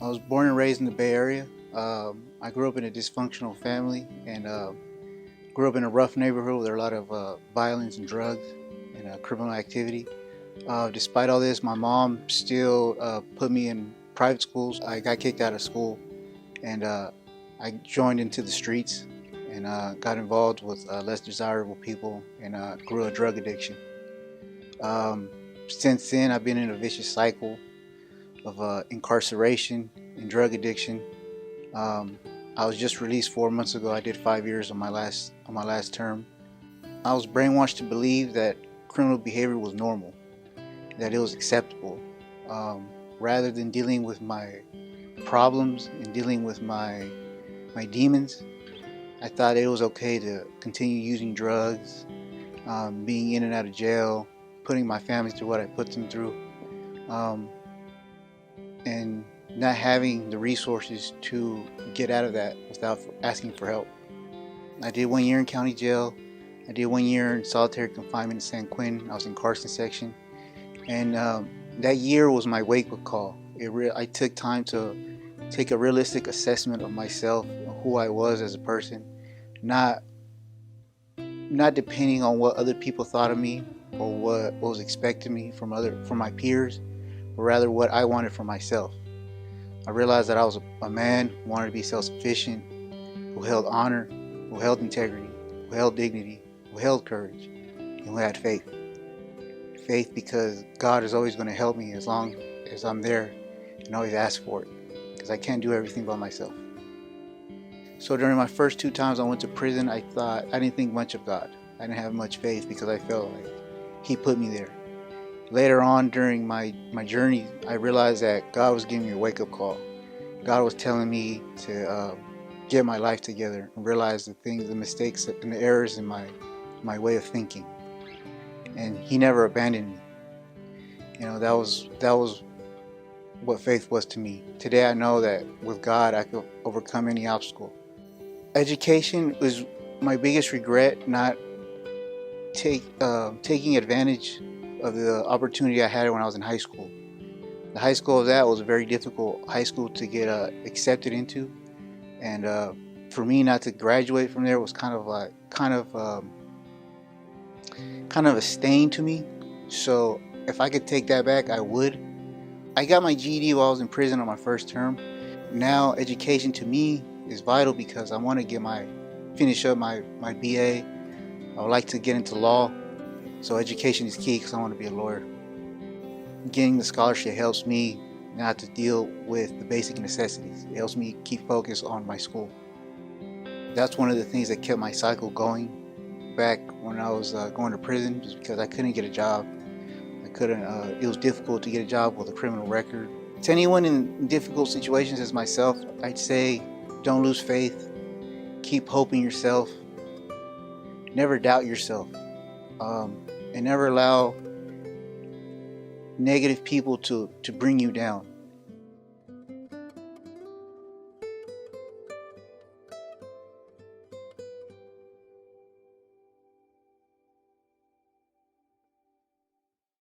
I was born and raised in the Bay Area. I grew up in a dysfunctional family and grew up in a rough neighborhood with a lot of violence and drugs and criminal activity. Despite all this, my mom still put me in private schools. I got kicked out of school and I joined into the streets and got involved with less desirable people and grew a drug addiction. Since then, I've been in a vicious cycle of incarceration and drug addiction. Um, I was just released 4 months ago. I did 5 years on my last term. I was brainwashed to believe that criminal behavior was normal, that it was acceptable. Rather than dealing with my problems and dealing with my demons, I thought it was okay to continue using drugs, being in and out of jail, putting my family through what I put them through. Um, and not having the resources to get out of that without asking for help. I did 1 year in county jail. I did 1 year in solitary confinement in San Quentin. I was in Carson section. And that year was my wake-up call. I took time to take a realistic assessment of myself, of who I was as a person, not depending on what other people thought of me or what was expected of me from my peers, but rather what I wanted for myself. I realized that I was a man who wanted to be self-sufficient, who held honor, who held integrity, who held dignity, who held courage, and who had faith. Faith because God is always going to help me as long as I'm there and always ask for it, because I can't do everything by myself. So during my first 2 times I went to prison, I didn't think much of God. I didn't have much faith because I felt like He put me there. Later on during my journey, I realized that God was giving me a wake-up call. God was telling me to get my life together and realize the mistakes and the errors in my way of thinking. And He never abandoned me. That was what faith was to me. Today I know that with God I could overcome any obstacle. Education was my biggest regret, not taking advantage of the opportunity I had when I was in high school. The high school of that was a very difficult high school to get accepted into, and for me not to graduate from there was kind of a stain to me. So if I could take that back, I would. I got my GED while I was in prison on my first term. Now education to me is vital because I want to finish up my BA. I would like to get into law. So education is key because I want to be a lawyer. Getting the scholarship helps me not to deal with the basic necessities. It helps me keep focused on my school. That's one of the things that kept my cycle going back when I was going to prison, just because I couldn't get a job. It was difficult to get a job with a criminal record. To anyone in difficult situations as myself, I'd say don't lose faith. Keep hope in yourself. Never doubt yourself. And never allow negative people to bring you down.